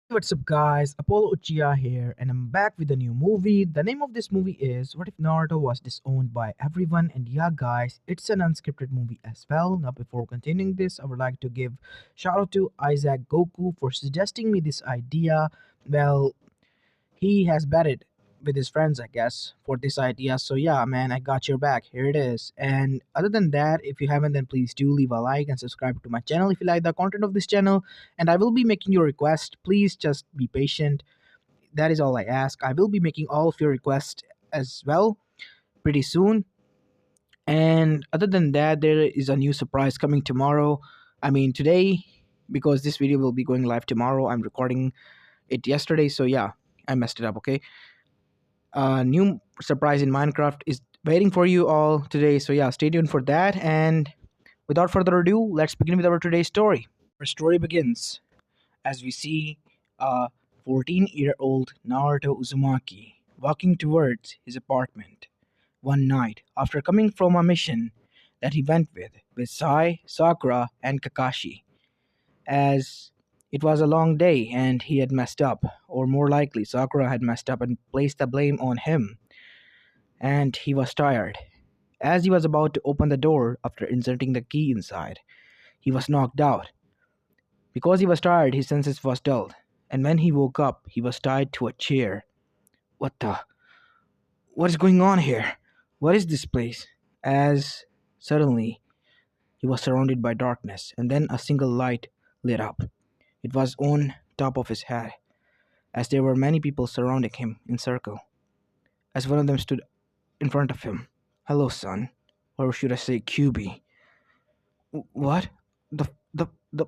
What's up, guys? Apollo Uchiha here, and I'm back with a new movie. The name of this movie is What If Naruto Was Disowned by Everyone? And yeah, guys, it's an unscripted movie as well. Now, before continuing this, I would like to give shout out to Isaac Goku for suggesting me this idea. Well, he has betted with his friends, I guess, for this idea. So yeah, man, I got your back. Here it is. And other than that, if you haven't, then please do leave a like and subscribe to my channel if you like the content of this channel. And I will be making your request. Please just be patient. That is all I ask. I will be making all of your requests as well pretty soon. And other than that, there is a new surprise coming tomorrow. I mean today, because this video will be going live tomorrow. I'm recording it yesterday, so yeah, I messed it up. Okay, a new surprise in Minecraft is waiting for you all today. So yeah, stay tuned for that. And without further ado, let's begin with our today's story. Our story begins as we see a 14-year-old Naruto Uzumaki walking towards his apartment one night after coming from a mission that he went with Sai, Sakura, and Kakashi. As it was a long day and he had messed up, or more likely, Sakura had messed up and placed the blame on him, and he was tired. As he was about to open the door after inserting the key inside, he was knocked out. Because he was tired, his senses was dulled, and when he woke up, he was tied to a chair. What the? What is going on here? What is this place? As suddenly he was surrounded by darkness, and then a single light lit up. It was on top of his head, as there were many people surrounding him in circle. As one of them stood in front of him. Hello, son. Or should I say, QB? What? The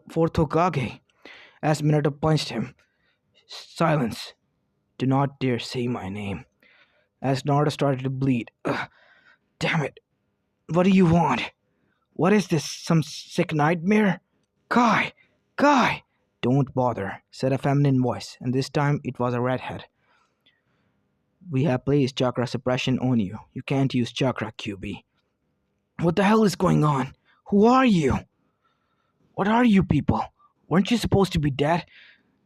fourth Hokage? As Minato punched him. Silence. Do not dare say my name. As Naruto started to bleed. Ugh, damn it. What do you want? What is this? Some sick nightmare? Kai! Kai! Don't bother, said a feminine voice, and this time it was a redhead. We have placed chakra suppression on you. You can't use chakra, QB. What the hell is going on? Who are you? What are you people? Weren't you supposed to be dead?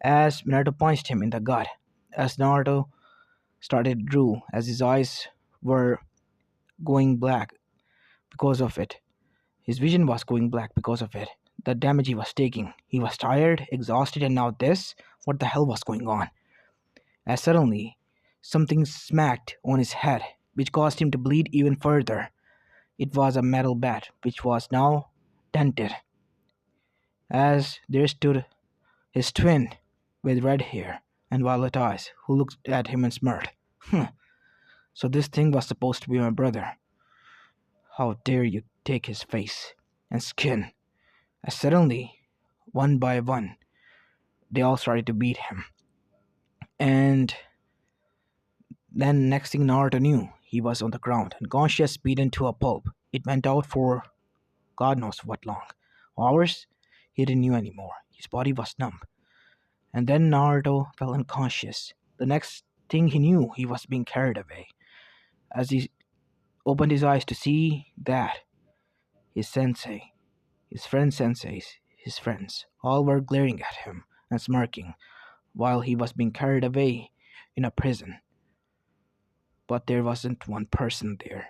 As Naruto punched him in the gut. As Naruto started to drool, as his eyes were going black because of it. His vision was going black because of it. The damage he was taking. He was tired, exhausted, and now this? What the hell was going on? As suddenly, something smacked on his head, which caused him to bleed even further. It was a metal bat, which was now dented. As there stood his twin with red hair and violet eyes, who looked at him and smirked. So this thing was supposed to be my brother. How dare you take his face and skin? As suddenly, one by one, they all started to beat him. And then next thing Naruto knew, he was on the ground, unconscious, beaten to a pulp. It went out for God knows what long. Hours? He didn't know anymore. His body was numb. And then Naruto fell unconscious. The next thing he knew, he was being carried away. As he opened his eyes to see that, his sensei, his friend senseis, his friends, all were glaring at him and smirking while he was being carried away in a prison. But there wasn't one person there.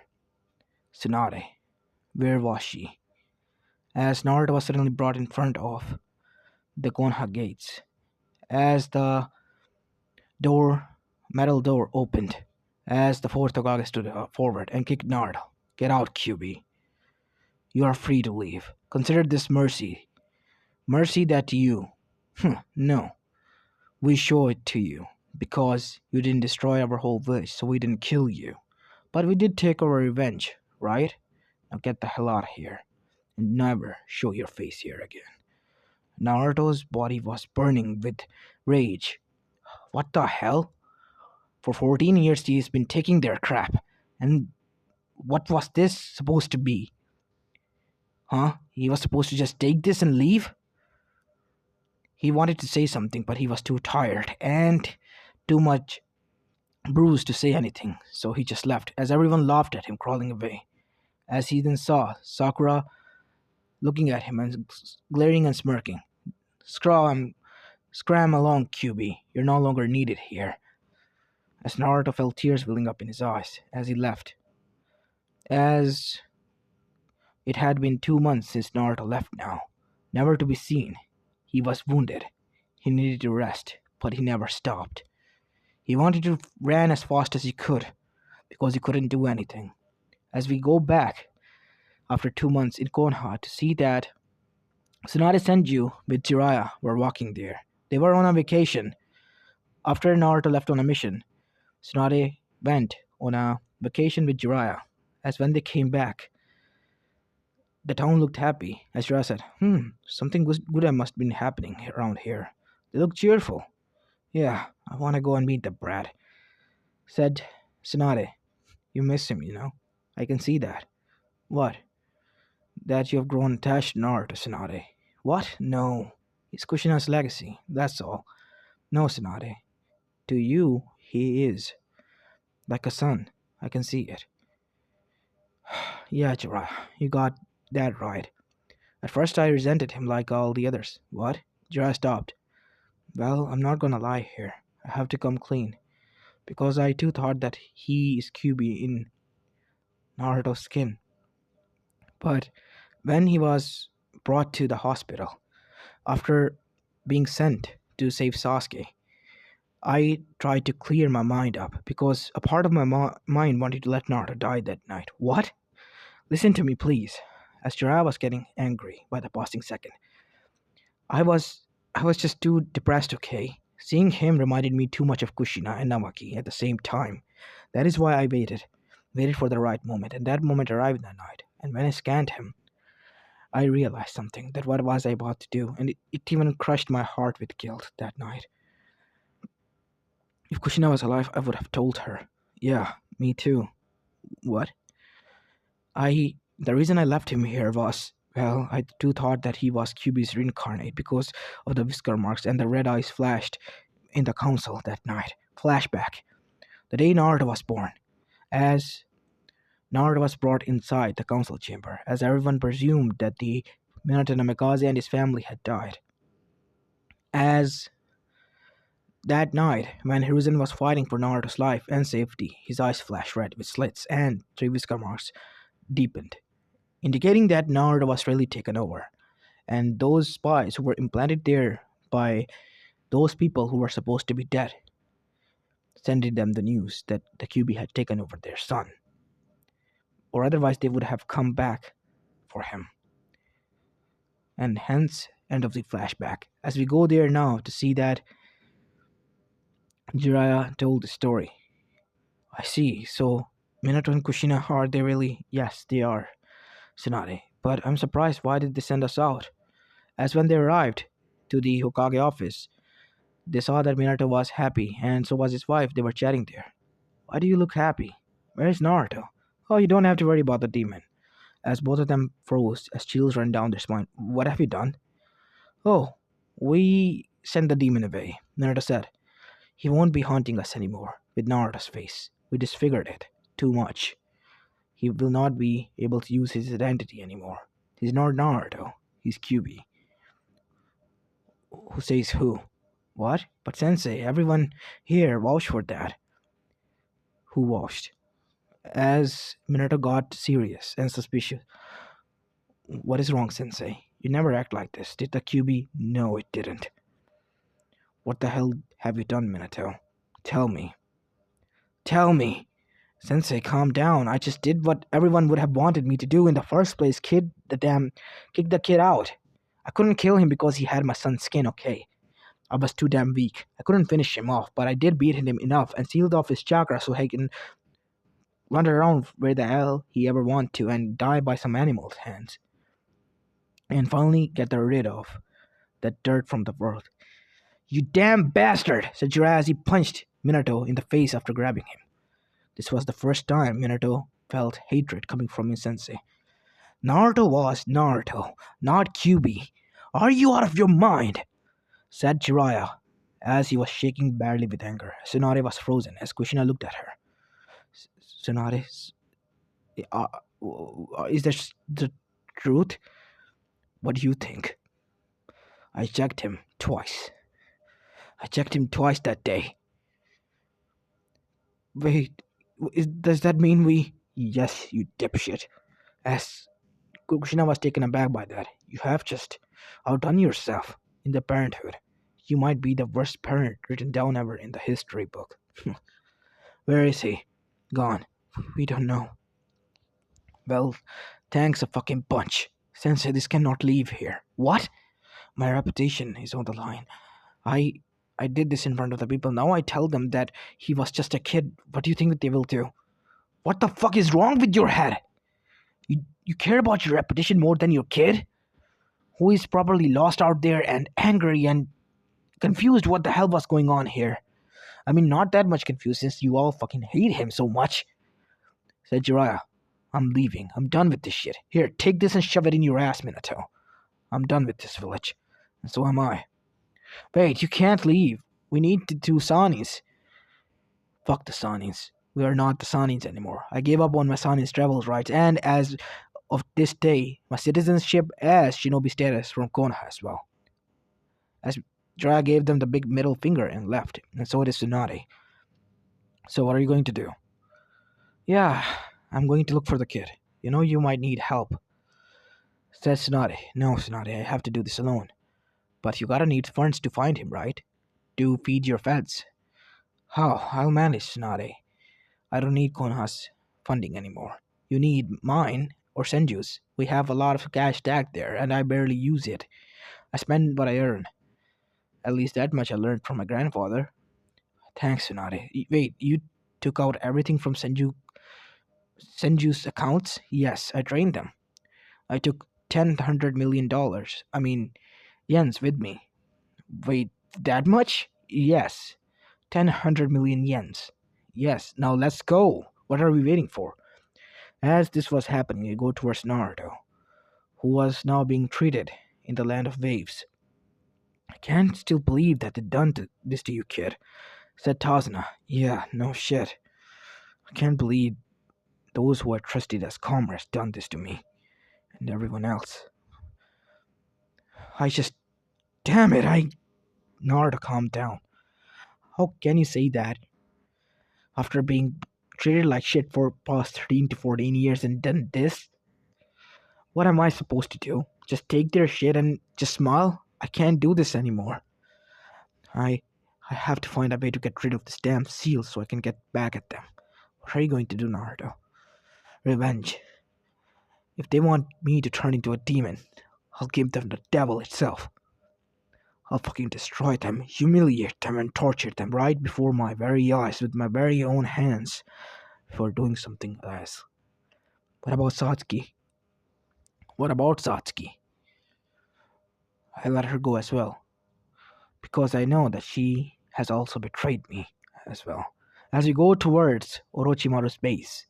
Tsunade, where was she? As Naruto was suddenly brought in front of the Konoha gates, as the door, metal door opened, as the fourth Hokage stood forward and kicked Naruto. Get out, QB. You are free to leave. Consider this mercy. Mercy that you. No. We show it to you because you didn't destroy our whole village, so we didn't kill you. But we did take our revenge, right? Now get the hell out of here and never show your face here again. Naruto's body was burning with rage. What the hell? For 14 years he's been taking their crap. And what was this supposed to be? Huh? He was supposed to just take this and leave? He wanted to say something, but he was too tired and too much bruised to say anything, so he just left, as everyone laughed at him, crawling away. As he then saw Sakura looking at him and glaring and smirking. Screw him, Scram along, QB. You're no longer needed here. As Naruto felt tears welling up in his eyes as he left. As it had been 2 months since Naruto left now, never to be seen. He was wounded. He needed to rest, but he never stopped. He wanted to run as fast as he could because he couldn't do anything. As we go back after 2 months in Konoha to see that Tsunade Senju with Jiraiya were walking there. They were on a vacation. After Naruto left on a mission, Tsunade went on a vacation with Jiraiya. As when they came back, the town looked happy. As Jiraiya said, something good must have been happening around here. They look cheerful. Yeah, I want to go and meet the brat, said Tsunade. You miss him, you know. I can see that. What? That you have grown attached to Naruto, Tsunade. What? No. He's Kushina's legacy, that's all. No, Tsunade. To you, he is. Like a son. I can see it. Yeah, Jiraiya, you got that right. At first I resented him like all the others. What? Jiraiya stopped. Well, I'm not gonna lie here. I have to come clean. Because I too thought that he is QB in Naruto's skin. But when he was brought to the hospital, after being sent to save Sasuke, I tried to clear my mind up because a part of my mind wanted to let Naruto die that night. What? Listen to me, please. As Jiraiya was getting angry by the passing second, I was I was just too depressed, okay? Seeing him reminded me too much of Kushina and Namaki at the same time. That is why I waited for the right moment, and that moment arrived that night. And when I scanned him, I realized something that what was I about to do, and it even crushed my heart with guilt that night. If Kushina was alive, I would have told her. Yeah, me too. What? The reason I left him here was, well, I too thought that he was QB's reincarnate because of the whisker marks and the red eyes flashed in the council that night. Flashback. The day Naruto was born. As Naruto was brought inside the council chamber, as everyone presumed that the Minato Namikaze and his family had died. As that night, when Hiruzen was fighting for Naruto's life and safety, his eyes flashed red with slits and three whisker marks deepened, indicating that Naruto was really taken over. And those spies who were implanted there by those people who were supposed to be dead, sending them the news that the QB had taken over their son. Or otherwise they would have come back for him. And hence, end of the flashback. As we go there now to see that Jiraiya told the story. I see, so Minato and Kushina, are they really? Yes, they are, Tsunade. But I'm surprised, why did they send us out? As when they arrived to the Hokage office, they saw that Minato was happy, and so was his wife. They were chatting there. Why do you look happy? Where's Naruto? Oh, you don't have to worry about the demon. As both of them froze, as chills ran down their spine. What have you done? Oh, we sent the demon away, Naruto said. He won't be haunting us anymore, with Naruto's face. We disfigured it too much. He will not be able to use his identity anymore. He's not Naruto. He's QB. Who says who? What? But Sensei, everyone here vouched for that. Who vouched? As Minato got serious and suspicious. What is wrong, Sensei? You never act like this. Did the QB? No, it didn't. What the hell have you done, Minato? Tell me. Tell me! Sensei, calm down. I just did what everyone would have wanted me to do in the first place. Kick the kid out. I couldn't kill him because he had my son's skin, okay? I was too damn weak. I couldn't finish him off, but I did beat him enough and sealed off his chakra so he can run around where the hell he ever want to and die by some animal's hands. And finally get rid of that dirt from the world. You damn bastard, said Jiraiya as he punched Minato in the face after grabbing him. This was the first time Minato felt hatred coming from his sensei. Naruto was Naruto, not QB. Are you out of your mind? Said Jiraiya as he was shaking badly with anger. Tsunade was frozen as Kushina looked at her. Tsunade, uh, is this the truth? What do you think? I checked him twice. I checked him twice that day. Wait, does that mean we. Yes, you dipshit. As Kukushina was taken aback by that, you have just outdone yourself in the parenthood. You might be the worst parent written down ever in the history book. Where is he? Gone. We don't know. Well, thanks a fucking bunch. Sensei, this cannot leave here. What? My reputation is on the line. I I did this in front of the people. Now I tell them that he was just a kid. What do you think that they will do? What the fuck is wrong with your head? You care about your reputation more than your kid? Who is probably lost out there and angry and confused what the hell was going on here. I mean, not that much confused since you all fucking hate him so much. Said Jiraiya, I'm leaving. I'm done with this shit. Here, take this and shove it in your ass, Minato. I'm done with this village. And so am I. Wait, you can't leave. We need the two Sanis. Fuck the Sanis. We are not the Sanis anymore. I gave up on my Sanis travel rights, and as of this day, my citizenship as shinobi status from Konoha as well. As Jiraiya gave them the big middle finger and left, and so did Tsunade. So what are you going to do? Yeah, I'm going to look for the kid. You know you might need help. Said Tsunade. No, Tsunade, I have to do this alone. But you gotta need funds to find him, right? To feed your feds. How? I'll manage, Tsunade. I don't need Konoha's funding anymore. You need mine or Senju's. We have a lot of cash stacked there, and I barely use it. I spend what I earn. At least that much I learned from my grandfather. Thanks, Tsunade. Wait, you took out everything from Senju's accounts? Yes, I drained them. I took $1,000 million. I mean, yens with me. Wait, that much? Yes. 1,000 million yens. Yes, now let's go. What are we waiting for? As this was happening, I go towards Naruto, who was now being treated in the land of waves. I can't still believe that they done this to you, kid, said Tazuna. Yeah, no shit. I can't believe those who I trusted as comrades done this to me and everyone else. I just. Damn it, Naruto, calm down. How can you say that after being treated like shit for past 13 to 14 years and done this? What am I supposed to do? Just take their shit and just smile? I can't do this anymore. I I have to find a way to get rid of this damn seal so I can get back at them. What are you going to do, Naruto? Revenge. If they want me to turn into a demon, I'll give them the devil itself. I'll fucking destroy them, humiliate them, and torture them right before my very eyes with my very own hands before doing something else. What about Satsuki? What about Satsuki? I let her go as well, because I know that she has also betrayed me as well. As we go towards Orochimaru's base,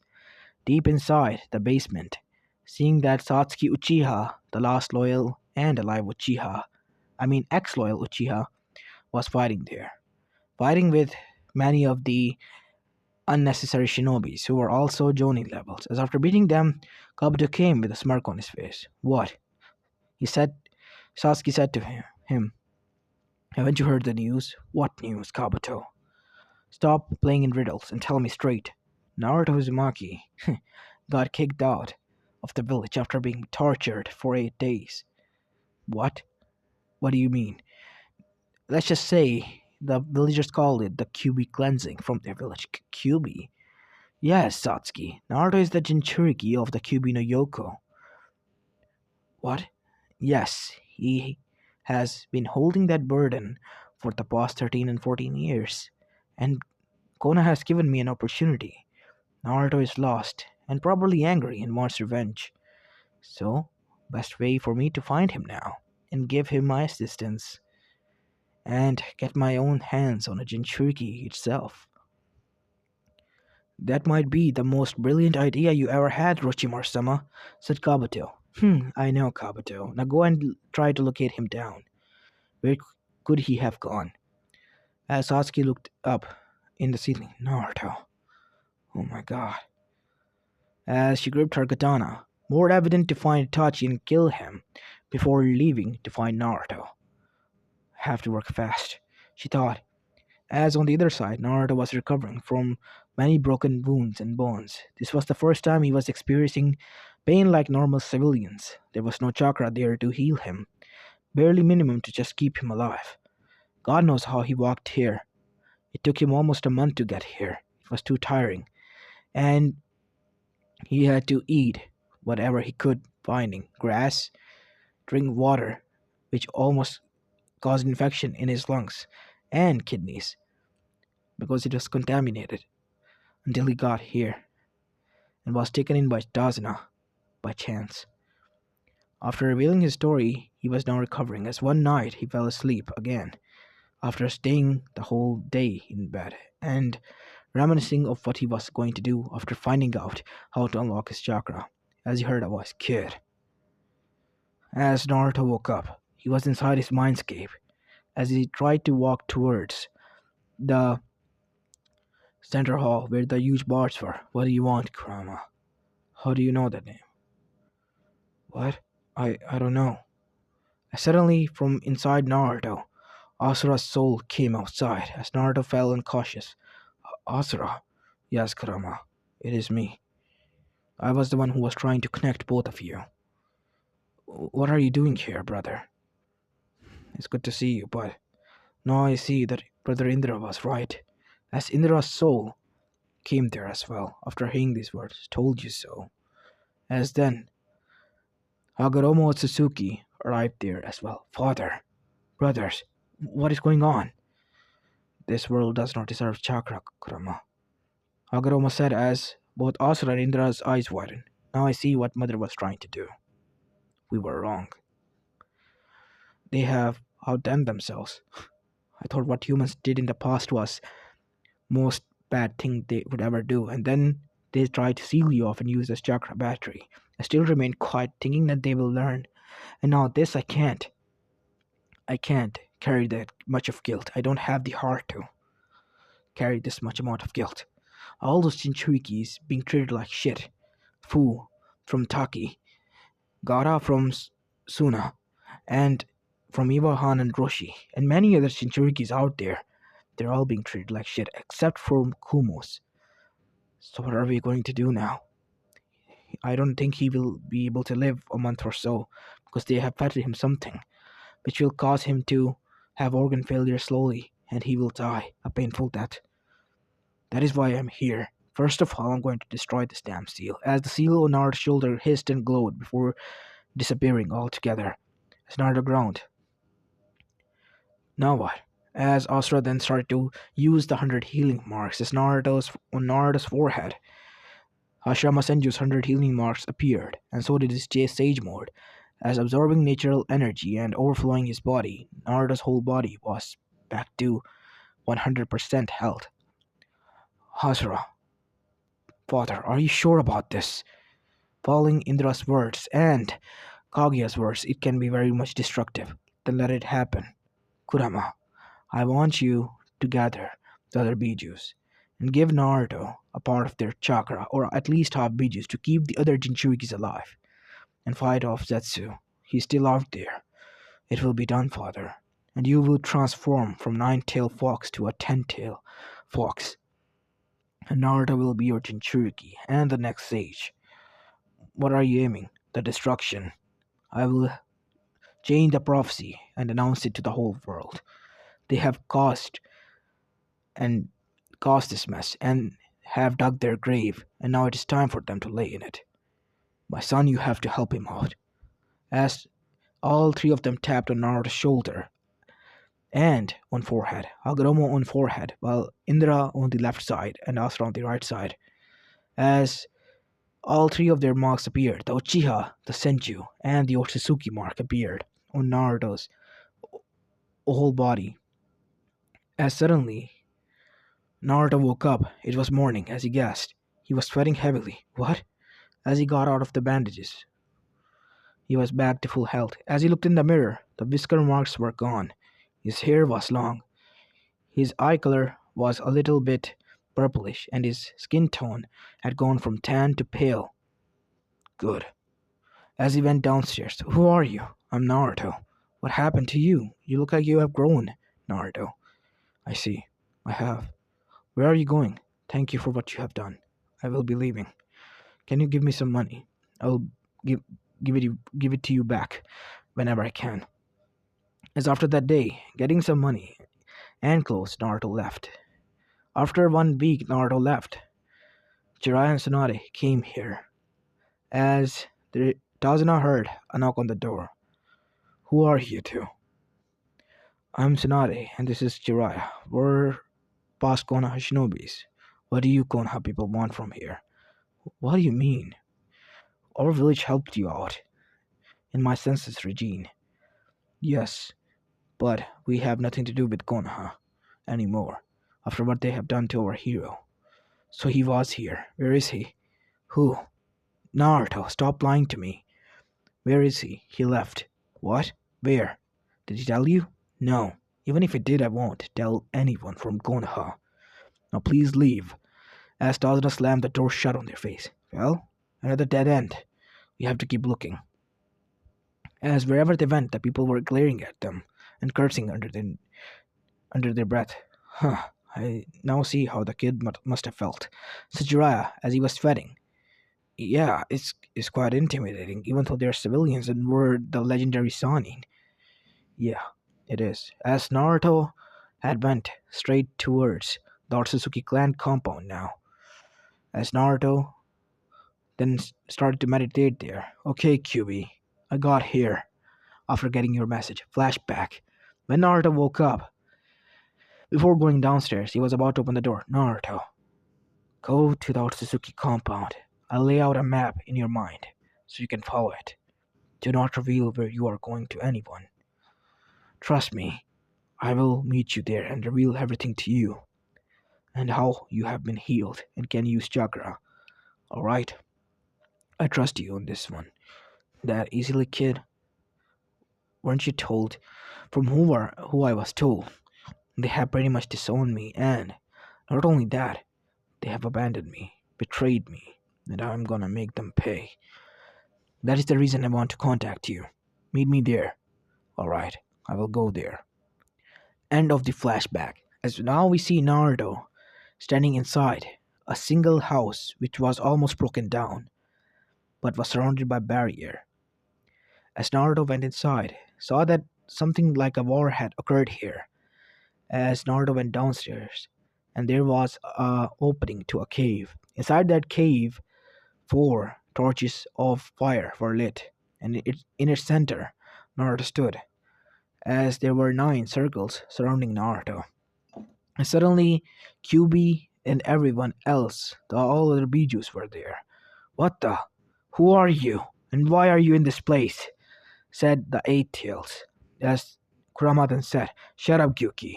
deep inside the basement, seeing that Satsuki Uchiha, the last loyal and alive ex-loyal Uchiha, was fighting there. Fighting with many of the unnecessary shinobis who were also Jonin levels. As after beating them, Kabuto came with a smirk on his face. What? He said. Sasuke said to him, haven't you heard the news? What news, Kabuto? Stop playing in riddles and tell me straight. Naruto Uzumaki got kicked out of the village after being tortured for 8 days. What? What do you mean? Let's just say the villagers called it the Kyubi cleansing from their village. Kyubi? Yes, Satsuki. Naruto is the Jinchuriki of the Kyubi no Yoko. What? Yes, he has been holding that burden for the past 13 and 14 years. And Kona has given me an opportunity. Naruto is lost and probably angry and wants revenge. So, best way for me to find him now and give him my assistance and get my own hands on a Jinchuriki itself. That might be the most brilliant idea you ever had, Orochimaru-sama, said Kabuto. I know, Kabuto. Now go and try to locate him down. Where could he have gone? As Satsuki looked up in the ceiling, Naruto. Oh my god. As she gripped her katana, more evident to find Itachi and kill him before leaving to find Naruto. Have to work fast. she thought, as on the other side, Naruto was recovering from many broken wounds and bones. This was the first time he was experiencing pain like normal civilians. There was no chakra there to heal him, barely minimum to just keep him alive. God knows how he walked here. It took him almost a month to get here. It was too tiring. And he had to eat whatever he could, finding grass, drink water, which almost caused infection in his lungs and kidneys because it was contaminated until he got here and was taken in by Dazna by chance. After revealing his story, he was now recovering as one night he fell asleep again after staying the whole day in bed and reminiscing of what he was going to do after finding out how to unlock his chakra. As he heard a voice, "Kid." As Naruto woke up, he was inside his mindscape as he tried to walk towards the center hall where the huge bars were. "What do you want, Kurama?" "How do you know that name?" "What? I don't know." Suddenly, from inside Naruto, Asura's soul came outside as Naruto fell unconscious. "Asura?" "Yes, Kurama. It is me. I was the one who was trying to connect both of you." "What are you doing here, brother?" "It's good to see you, but now I see that Brother Indra was right, as Indra's soul came there as well after hearing these words. Told you so." As then, Hagoromo Suzuki arrived there as well. "Father, brothers, what is going on?" "This world does not deserve chakra, Kurama," Hagoromo said as both Asura and Indra's eyes widened. "Now I see what Mother was trying to do. We were wrong. They have outdone themselves. I thought what humans did in the past was most bad thing they would ever do, and then they tried to seal you off and use this chakra battery. I still remain quiet, thinking that they will learn. And now this I can't. I can't carry that much of guilt. I don't have the heart to carry this much amount of guilt. All those Jinchurikis being treated like shit. Fu from Taki, Gara from Suna, and from Iwahan and Roshi, and many other Jinchurikis out there. They're all being treated like shit, except for Kumos. So what are we going to do now? I don't think he will be able to live a month or so, because they have fed him something, which will cause him to have organ failure slowly, and he will die a painful death. That is why I'm here. First of all, I'm going to destroy this damn seal, as the seal on Naruto's shoulder hissed and glowed before disappearing altogether, as Naruto groaned. Now what? As Asura then started to use the 100 healing marks on Naruto's forehead, Hashirama Senju's 100 healing marks appeared, and so did his Sage mode, as absorbing natural energy and overflowing his body. Naruto's whole body was back to 100% health. "Hasura, father, are you sure about this?" Following Indra's words and Kaguya's words, it can be very much destructive. Then let it happen. "Kurama, I want you to gather the other Bijus and give Naruto a part of their chakra, or at least half Bijus, to keep the other Jinchurikis alive, and fight off Zetsu. He's still out there." "It will be done, father, and you will transform from nine-tailed fox to a 10-tailed fox, and Naruto will be your Jinchuriki and the next sage. What are you aiming? The destruction. I will change the prophecy and announce it to the whole world. They have and caused this mess and have dug their grave, and now it is time for them to lay in it. My son, you have to help him out." As all three of them tapped on Naruto's shoulder and on forehead, Hagoromo on forehead, while Indra on the left side and Asura on the right side. As all three of their marks appeared, the Uchiha, the Senju, and the Otsutsuki mark appeared on Naruto's whole body. As suddenly Naruto woke up, it was morning, as he gasped. He was sweating heavily. What? As he got out of the bandages, he was back to full health. As he looked in the mirror, the whisker marks were gone. His hair was long. His eye color was a little bit purplish, and his skin tone had gone from tan to pale. Good. As he went downstairs, "Who are you?" "I'm Naruto." "What happened to you? You look like you have grown." "Naruto." I see. I have. Where are you going? Thank you for what you have done. I will be leaving. Can you give me some money? I'll give give it to you back whenever I can. As after that day, getting some money and clothes, Naruto left. After 1 week, Naruto left. Jiraiya and Tsunade came here. As the Tazuna heard a knock on the door. Who are you two? I'm Tsunade, and this is Jiraiya. We're past Konoha shinobis. What do you Konoha people want from here? What do you mean? Our village helped you out in my census regime. Yes, but we have nothing to do with Konoha anymore after what they have done to our hero. So he was here. Where is he? Who? Naruto, stop lying to me. Where is he? He left. What? Where? Did he tell you? No. Even if he did, I won't tell anyone from Konoha. Now please leave. As Tazuna slammed the door shut on their face. Well, another dead end. We have to keep looking. As wherever they went, the people were glaring at them and cursing under their breath. Huh. I now see how the kid must have felt. Said Jiraiya as he was sweating. Yeah, it's quite intimidating, even though they're civilians and we're the legendary Sanin. Yeah, it is. As Naruto had went straight towards the Otsutsuki clan compound now. As Naruto then started to meditate there. Okay, QB, I got here after getting your message. Flashback. When Naruto woke up, before going downstairs, he was about to open the door. Naruto, go to the Otsutsuki compound. I'll lay out a map in your mind so you can follow it. Do not reveal where you are going to anyone. Trust me, I will meet you there and reveal everything to you, and how you have been healed and can use chakra. Alright? I trust you on this one. That easily, kid? Weren't you told? From who I was told, they have pretty much disowned me, and not only that, they have abandoned me, betrayed me, and I'm gonna make them pay. That is the reason I want to contact you. Meet me there. Alright, I will go there. End of the flashback. As now we see Naruto standing inside a single house which was almost broken down, but was surrounded by barrier. As Naruto went inside, saw that something like a war had occurred here. As Naruto went downstairs, and there was a opening to a cave. Inside that cave, 4 torches of fire were lit, and in its center, Naruto stood, as there were 9 circles surrounding Naruto. And suddenly, QB and everyone else, all other Bijus were there. What the? Who are you? And why are you in this place? Said the 8 Tails. As Kurama then said, Shut up, Gyuki.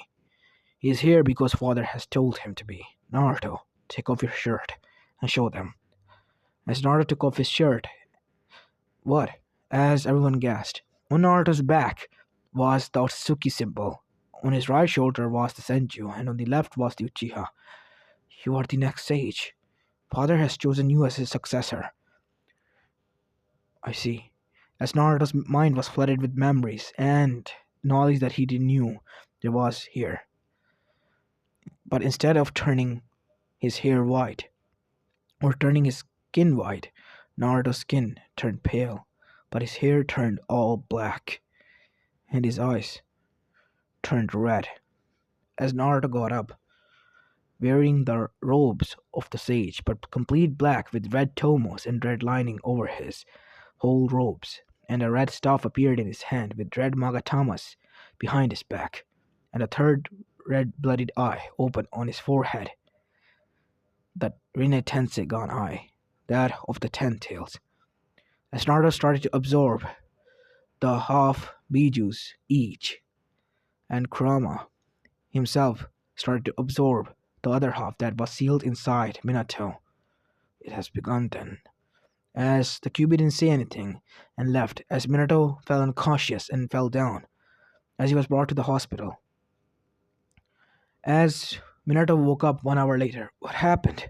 He is here because father has told him to be. Naruto, take off your shirt and show them. As Naruto took off his shirt, what? As everyone gasped. On Naruto's back was the Otsutsuki symbol. On his right shoulder was the Senju, and on the left was the Uchiha. You are the next sage. Father has chosen you as his successor. I see. As Naruto's mind was flooded with memories and knowledge that he knew there was here. But instead of turning his hair white, or turning his skin white, Naruto's skin turned pale, but his hair turned all black, and his eyes turned red. As Naruto got up, wearing the robes of the sage, but complete black with red tomos and red lining over his whole robes, and a red staff appeared in his hand with red magatamas behind his back, and a third red-blooded eye opened on his forehead. The Rinne Tensegan eye, that of the 10 Tails. As Naruto started to absorb the half bijus each, and Kurama himself started to absorb the other half that was sealed inside Minato. It has begun then. As the Kyuubi didn't say anything and left, as Minato fell unconscious and fell down, as he was brought to the hospital. As Minato woke up 1 hour later, what happened?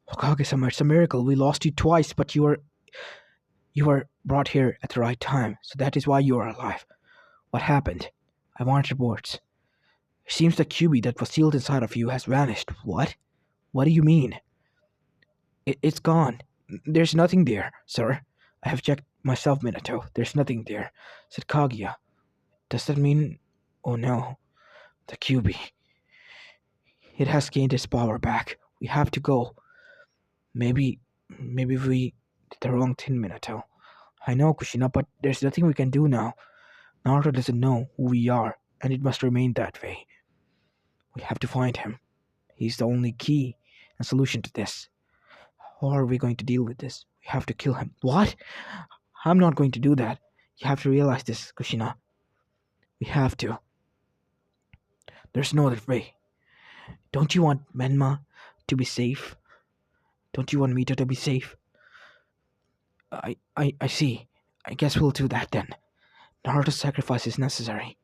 Hokage-sama, it's a miracle. We lost you twice, but you were brought here at the right time, so that is why you are alive. What happened? I want reports. Seems the QB that was sealed inside of you has vanished. What? What do you mean? It's gone. There's nothing there, sir. I have checked myself, Minato. There's nothing there, said Kaguya. Does that mean... Oh no, the QB. It has gained its power back. We have to go. Maybe... Maybe we did the wrong thing, Minato. I know, Kushina, but there's nothing we can do now. Naruto doesn't know who we are, and it must remain that way. We have to find him. He's the only key and solution to this. How are we going to deal with this? We have to kill him. What? I'm not going to do that. You have to realize this, Kushina. We have to. There's no other way. Don't you want Menma to be safe? Don't you want Mito to be safe? I see. I guess we'll do that then. Naruto's sacrifice is necessary.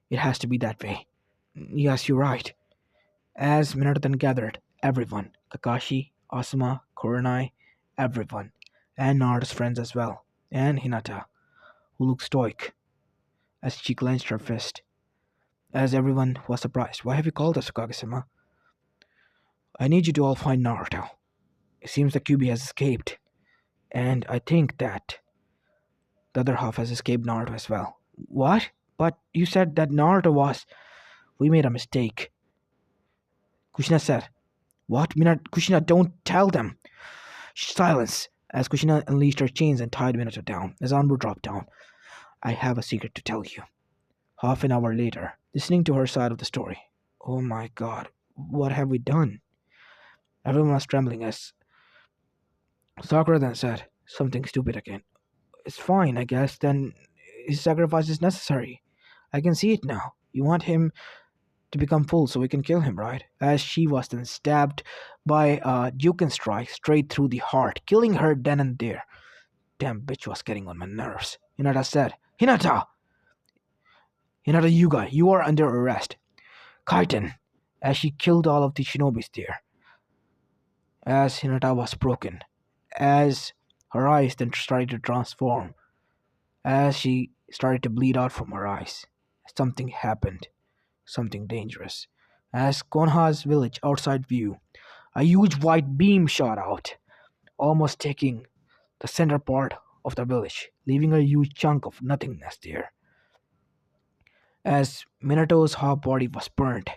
It has to be that way. Yes, you're right. As Minato then gathered everyone, Kakashi, Asuma, Kurenai, everyone, and Naruto's friends as well, and Hinata, who looked stoic as she clenched her fist. As everyone was surprised, why have you called us, Kage-sama? I need you to all find Naruto. It seems the QB has escaped, and I think that the other half has escaped Naruto as well. What? But you said that Naruto was... We made a mistake. Kushina said. What? Kushina, don't tell them. Silence. As Kushina unleashed her chains and tied Minato down, as Anbu dropped down. I have a secret to tell you. Half an hour later, listening to her side of the story. Oh my god, what have we done? Everyone was trembling as Sakura then said something stupid again. It's fine, I guess, then his sacrifice is necessary. I can see it now. You want him to become full so we can kill him, right? As she was then stabbed by a Juken strike straight through the heart, killing her then and there. Damn bitch was getting on my nerves. Hinata said, Hinata, Yuga, you are under arrest. Kaiten, as she killed all of the shinobis there. As Hinata was broken, as her eyes then started to transform, as she started to bleed out from her eyes, something happened, something dangerous. As Konoha's village outside view, a huge white beam shot out, almost taking the center part of the village, leaving a huge chunk of nothingness there. As Minato's half body was burnt,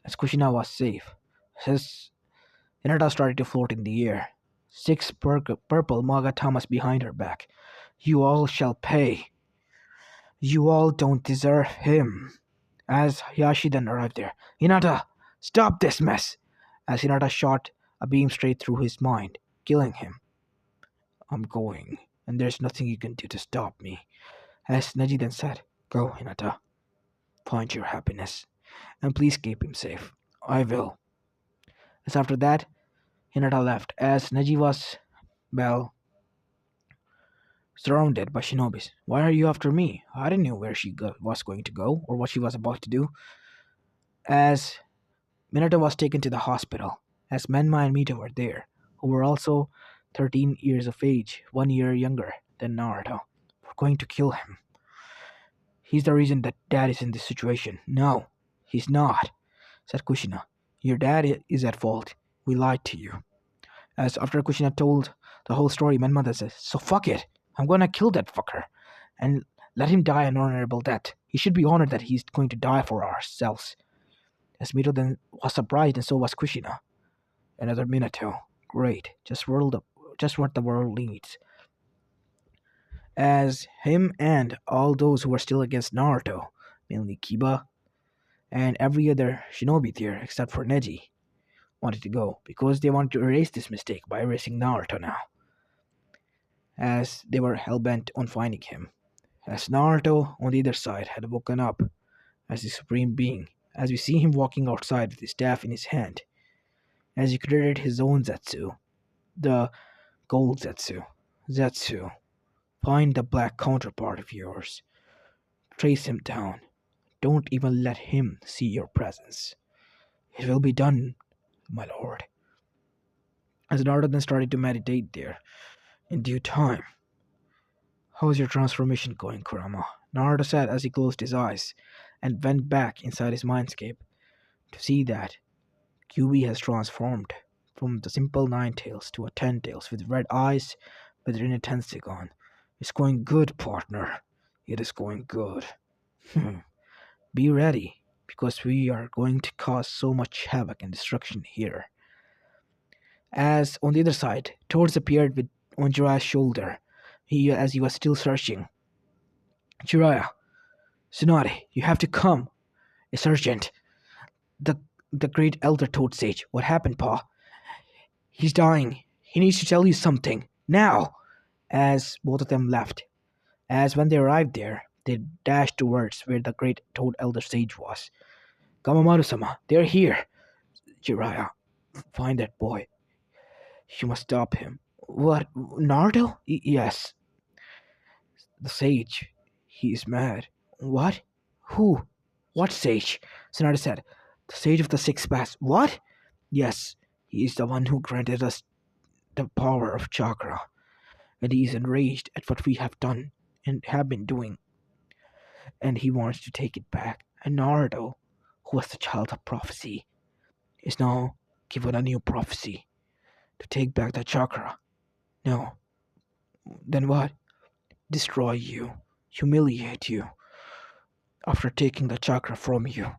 as Kushina was safe, as Hinata started to float in the air, six purple Magatamas behind her back. You all shall pay. You all don't deserve him. As Hayashi then arrived there, Hinata, stop this mess! As Hinata shot a beam straight through his mind, killing him. I'm going, and there's nothing you can do to stop me. As Neji then said, Go, Hinata. Find your happiness, and please keep him safe. I will. As after that, Hinata left, as Neji was, well, surrounded by shinobis. Why are you after me? I didn't know where she was going to go, or what she was about to do. As Minato was taken to the hospital, as Menma and Mito were there, who were also 13 years of age, 1 year younger than Naruto. We're going to kill him. He's the reason that Dad is in this situation. No, he's not, said Kushina. Your dad is at fault. We lied to you. As after Kushina told the whole story, Menma then says, So fuck it. I'm gonna kill that fucker. And let him die an honorable death. He should be honored that he's going to die for ourselves. As Mito then was surprised, and so was Kushina. Another Minato. Great. Just what the world needs. As him and all those who were still against Naruto, mainly Kiba, and every other shinobi there except for Neji, wanted to go, because they wanted to erase this mistake by erasing Naruto now, as they were hell-bent on finding him. As Naruto, on the other side, had woken up as the Supreme Being, as we see him walking outside with his staff in his hand, as he created his own Zetsu, the Gold Zetsu. Zetsu, find the black counterpart of yours. Trace him down. Don't even let him see your presence. It will be done, my lord. As Naruto then started to meditate there, in due time. How's your transformation going, Kurama? Naruto said as he closed his eyes, and went back inside his mindscape to see that QB has transformed from the simple nine tails to a ten tails with red eyes with an intense on. It's going good, partner. It is going good. Hmm. Be ready, because we are going to cause so much havoc and destruction here. As on the other side, Toads appeared with on Jiraiya's shoulder. As he was still searching. Jiraiya, Tsunade, you have to come. It's urgent. The the great elder Toad Sage. What happened, Pa? He's dying. He needs to tell you something. Now! As both of them left. As when they arrived there, they dashed towards where the great Toad Elder Sage was. Kamamaru-sama, they're here. Jiraiya, find that boy. You must stop him. What? Naruto? Yes. The sage. He is mad. What? Who? What sage? Tsunade said. The sage of the six paths. What? Yes, he is the one who granted us the power of chakra, and he is enraged at what we have done and have been doing, and he wants to take it back. And Naruto, who was the child of prophecy, is now given a new prophecy to take back the chakra. No. Then what? Destroy you, humiliate you. After taking the chakra from you,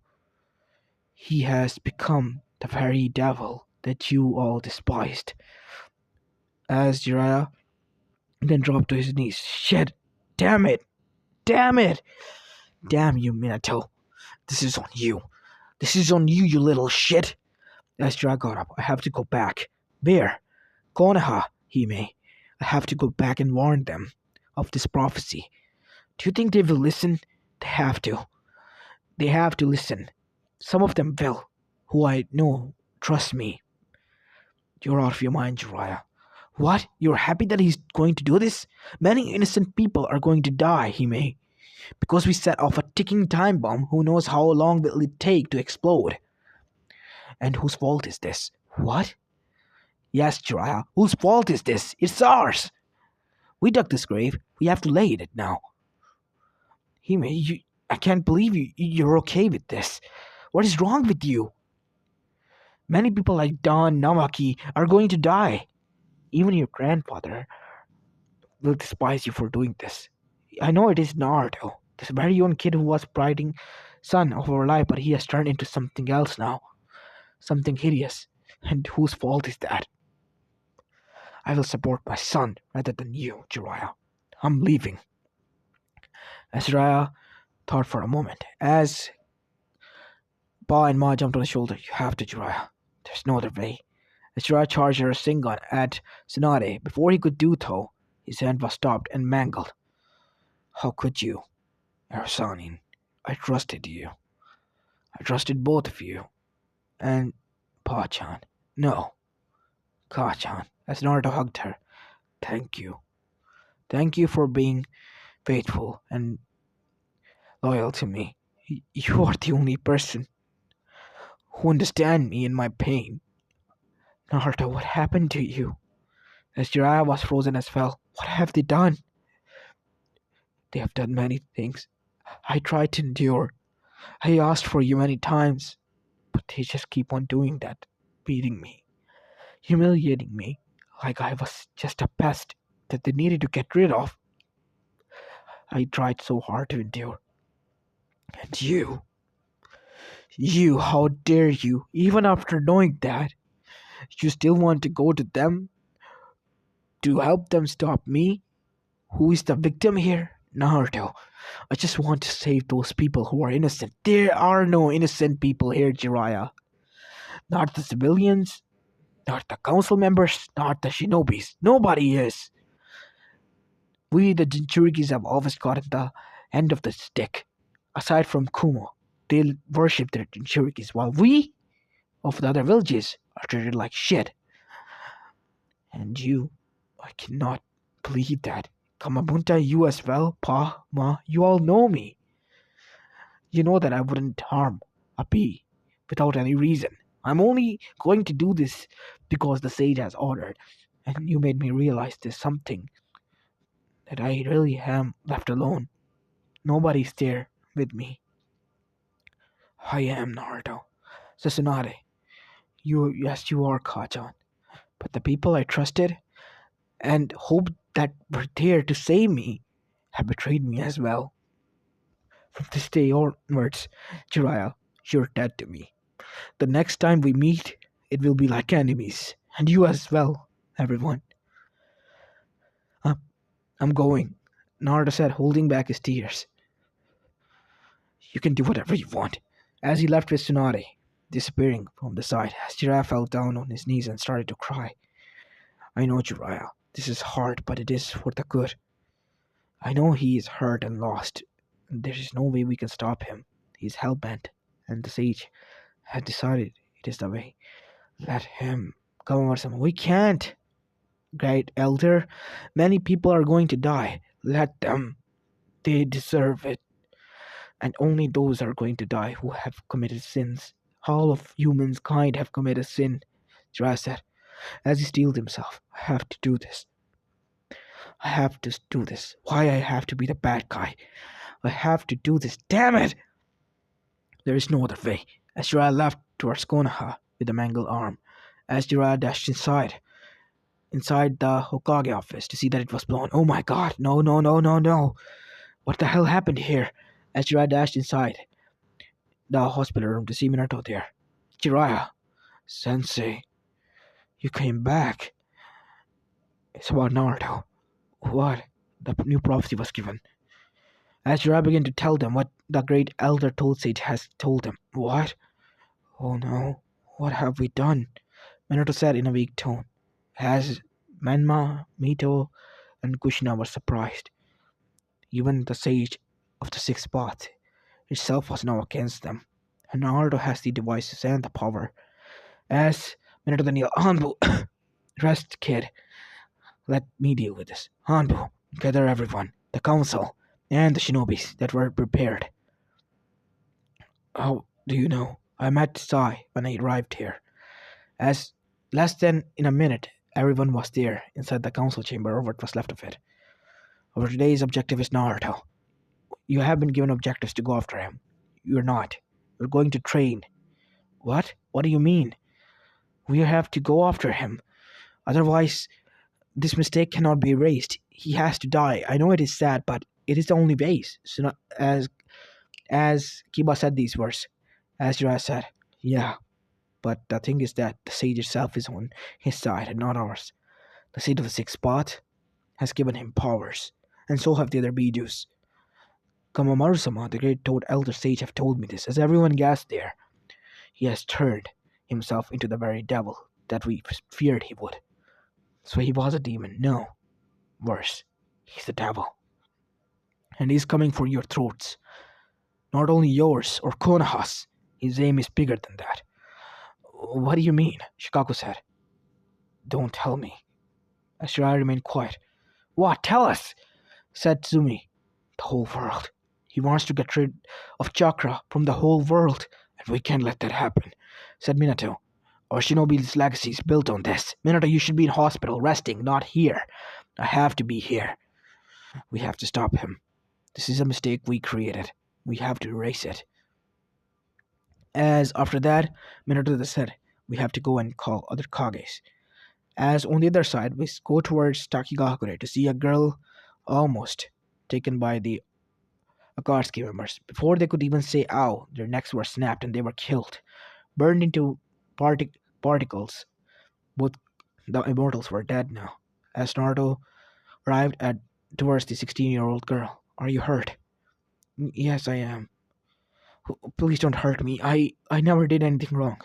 he has become the very devil that you all despised. As Jiraiya then dropped to his knees. Shit! Damn it! Damn it! Damn you, Minato. This is on you. This is on you, you little shit. As Jiraiya got up, I have to go back. Where? Konoha, Hime. I have to go back and warn them of this prophecy. Do you think they will listen? They have to. They have to listen. Some of them will, who I know. Trust me. You're out of your mind, Jiraiya. What? You're happy that he's going to do this? Many innocent people are going to die, Hime. Because we set off a ticking time bomb, who knows how long will it take to explode? And whose fault is this? What? Yes, Jiraiya, whose fault is this? It's ours! We dug this grave. We have to lay in it now. Hime, I can't believe you're okay with this. What is wrong with you? Many people like Don Namaki are going to die. Even your grandfather will despise you for doing this. I know it is Naruto, this very young kid who was brighting son of our life, but he has turned into something else now. Something hideous. And whose fault is that? I will support my son rather than you, Jiraiya. I'm leaving. As Jiraiya thought for a moment, as Ba and Ma jumped on his shoulder, you have to, Jiraiya. There's no other way. As Jiraiya charged her Rasengan at Tsunade, before he could do so, his hand was stopped and mangled. How could you, Arasanin? I trusted you. I trusted both of you. And Pa-chan. No. Ka-chan. As Naruto hugged her. Thank you. Thank you for being faithful and loyal to me. You are the only person who understands me in my pain. Naruto, what happened to you? As Jiraiya was frozen as well. What have they done? They have done many things. I tried to endure. I asked for you many times, but they just keep on doing that, beating me, humiliating me, like I was just a pest that they needed to get rid of. I tried so hard to endure. And you, how dare you, even after knowing that, you still want to go to them to help them stop me? Who is the victim here? Naruto. I just want to save those people who are innocent. There are no innocent people here, Jiraiya. Not the civilians, not the council members, not the shinobis. Nobody is. We, the Jinchurikis, have always gotten the end of the stick. Aside from Kumo, they worship their Jinchurikis, while we, of the other villages, are treated like shit. And you, I cannot believe that. Kamabunta, you as well, Pa, Ma, you all know me. You know that I wouldn't harm a bee without any reason. I'm only going to do this because the sage has ordered, and you made me realize there's something that I really am left alone. Nobody's there with me. I am Naruto. Sasuke, yes, you are caught on. But the people I trusted and hoped that were there to save me have betrayed me as well. From this day onwards, Jiraiya, you're dead to me. The next time we meet, it will be like enemies. And you as well, everyone. Uh, I'm going, Naruto said, holding back his tears. You can do whatever you want. As he left with Tsunade, disappearing from the sight, as Jiraiya fell down on his knees and started to cry. I know, Jiraiya, this is hard, but it is for the good. I know he is hurt and lost. There is no way we can stop him. He is hell-bent, and the sage has decided it is the way. Let him come over some. We can't, great elder. Many people are going to die. Let them. They deserve it. And only those are going to die who have committed sins. All of humankind have committed sin, Jiraiya said, as he steeled himself. I have to do this. I have to do this. Why I have to be the bad guy? I have to do this. Damn it! There is no other way. As Jiraiya left towards Konoha with a mangled arm, as Jiraiya dashed inside the Hokage office to see that it was blown. Oh my god, no, no, no, no, no. What the hell happened here? As Jiraiya dashed inside the hospital room to see Minato there. Jiraiya, Sensei, you came back. It's about Naruto. What? The new prophecy was given. As Jiraiya began to tell them what the great elder Toad Sage has told him. What? Oh no, what have we done? Minato said in a weak tone. As Menma, Mito, and Kushina were surprised. Even the sage of the sixth path itself was now against them. And Naruto has the devices and the power. As Minato then yelled, Hanbu, rest, kid. Let me deal with this. Hanbu, gather everyone, the council, and the shinobis that were prepared. How do you know? I met Sai when I arrived here. As less than in a minute, everyone was there inside the council chamber or what was left of it. Our today's objective is Naruto. You have been given objectives to go after him. You're not. You're going to train. What? What do you mean? We have to go after him. Otherwise, this mistake cannot be erased. He has to die. I know it is sad, but it is the only way. So, as Kiba said these words, as Jiraiya said, yeah, but the thing is that the sage itself is on his side and not ours. The seed of the sixth spot has given him powers, and so have the other Bijus. Kamamaru-sama, the great Toad Elder Sage, have told me this. As everyone gasped there, he has turned himself into the very devil that we feared he would. So he was a demon. No. Worse. He's the devil. And he's coming for your throats. Not only yours or Konoha's. His aim is bigger than that. What do you mean? Shikaku said. Don't tell me. As Jiraiya remained quiet. What? Tell us! Said Tsumi. The whole world. He wants to get rid of chakra from the whole world, and we can't let that happen, said Minato. Our shinobi's legacy is built on this. Minato, you should be in hospital, resting, not here. I have to be here. We have to stop him. This is a mistake we created. We have to erase it. As after that, Minato said, we have to go and call other Kages. As on the other side, we go towards Takigahakure to see a girl almost taken by the Akatsuki members. Before they could even say ow, their necks were snapped and they were killed, burned into particles. Both the immortals were dead now. As Naruto arrived towards the 16-year-old girl. Are you hurt? Yes, I am. Please don't hurt me. I never did anything wrong.